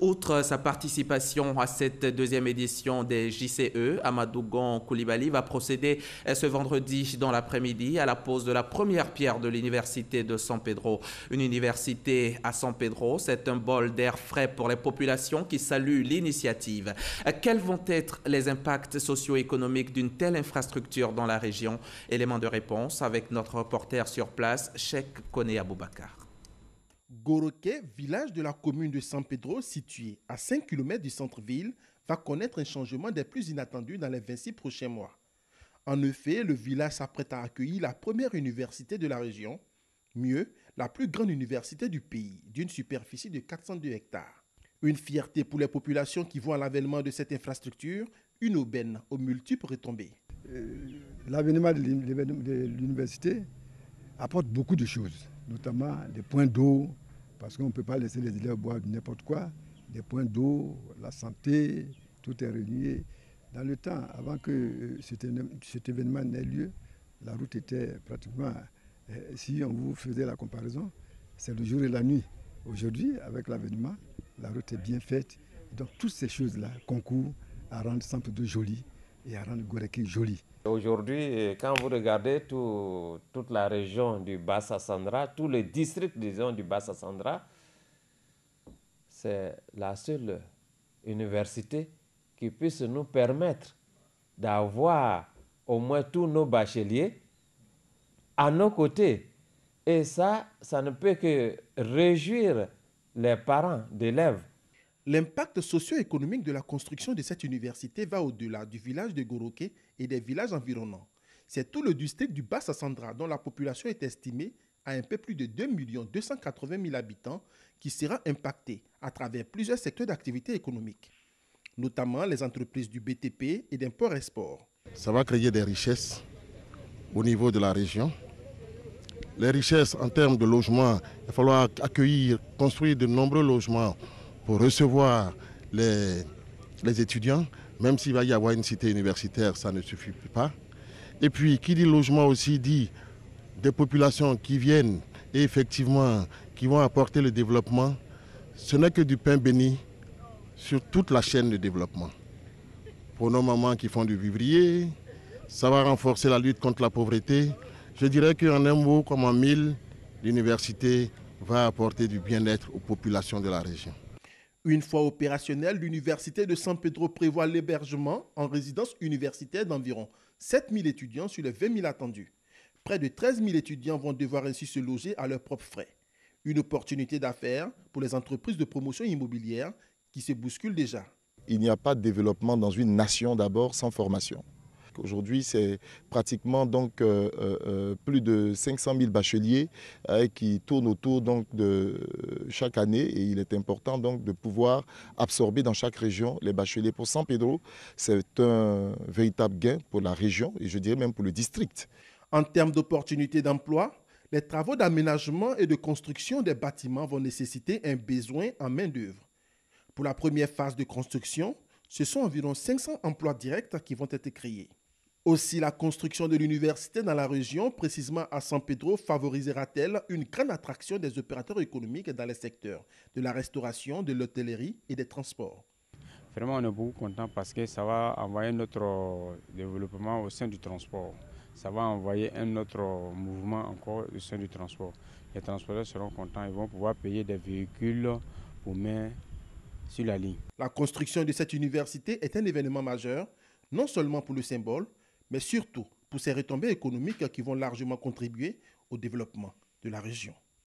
Outre sa participation à cette deuxième édition des JCE, Amadou Gon Coulibaly va procéder ce vendredi dans l'après-midi à la pose de la première pierre de l'université de San Pedro. Une université à San Pedro, c'est un bol d'air frais pour les populations qui saluent l'initiative. Quels vont être les impacts socio-économiques d'une telle infrastructure dans la région? Élément de réponse avec notre reporter sur place, Cheikh Kone Aboubakar. Goroké, village de la commune de San Pedro, situé à 5 km du centre-ville, va connaître un changement des plus inattendus dans les 26 prochains mois. En effet, le village s'apprête à accueillir la première université de la région, mieux, la plus grande université du pays, d'une superficie de 402 hectares. Une fierté pour les populations qui voient l'avènement de cette infrastructure, une aubaine aux multiples retombées. L'avènement de l'université apporte beaucoup de choses, notamment des points d'eau, parce qu'on ne peut pas laisser les élèves boire n'importe quoi, des points d'eau, la santé, tout est réuni. Dans le temps, avant que cet événement n'ait lieu, la route était pratiquement, si on vous faisait la comparaison, c'est le jour et la nuit. Aujourd'hui, avec l'avènement, la route est bien faite. Donc toutes ces choses-là concourent à rendre San Pedro joli et à rendre Goroké joli. Aujourd'hui, quand vous regardez toute la région du Bas-Sassandra, tous les districts, disons, du Bas-Sassandra, c'est la seule université qui puisse nous permettre d'avoir au moins tous nos bacheliers à nos côtés. Et ça ne peut que réjouir les parents d'élèves. L'impact socio-économique de la construction de cette université va au-delà du village de Goroké et des villages environnants. C'est tout le district du Bas-Sassandra dont la population est estimée à un peu plus de 2 280 000 habitants qui sera impacté à travers plusieurs secteurs d'activité économique, notamment les entreprises du BTP et d'import-export. Ça va créer des richesses au niveau de la région. Les richesses en termes de logement, il va falloir accueillir, construire de nombreux logements pour recevoir les étudiants, même s'il va y avoir une cité universitaire, ça ne suffit pas. Et puis, qui dit logement aussi dit des populations qui viennent et effectivement qui vont apporter le développement. Ce n'est que du pain béni sur toute la chaîne de développement. Pour nos mamans qui font du vivrier, ça va renforcer la lutte contre la pauvreté. Je dirais qu'en un mot comme en mille, l'université va apporter du bien-être aux populations de la région. Une fois opérationnelle, l'université de San Pedro prévoit l'hébergement en résidence universitaire d'environ 7 000 étudiants sur les 20 000 attendus. Près de 13 000 étudiants vont devoir ainsi se loger à leurs propres frais. Une opportunité d'affaires pour les entreprises de promotion immobilière qui se bousculent déjà. Il n'y a pas de développement dans une nation d'abord sans formation. Aujourd'hui, c'est pratiquement donc, plus de 500 000 bacheliers qui tournent autour donc, de chaque année et il est important donc, de pouvoir absorber dans chaque région les bacheliers. Pour San Pedro, c'est un véritable gain pour la région et je dirais même pour le district. En termes d'opportunités d'emploi, les travaux d'aménagement et de construction des bâtiments vont nécessiter un besoin en main-d'œuvre. Pour la première phase de construction, ce sont environ 500 emplois directs qui vont être créés. Aussi, la construction de l'université dans la région, précisément à San Pedro, favorisera-t-elle une grande attraction des opérateurs économiques dans les secteurs de la restauration, de l'hôtellerie et des transports. Vraiment, on est beaucoup content parce que ça va envoyer notre développement au sein du transport. Ça va envoyer un autre mouvement encore au sein du transport. Les transporteurs seront contents, ils vont pouvoir payer des véhicules pour mettre sur la ligne. La construction de cette université est un événement majeur, non seulement pour le symbole, mais surtout pour ses retombées économiques qui vont largement contribuer au développement de la région.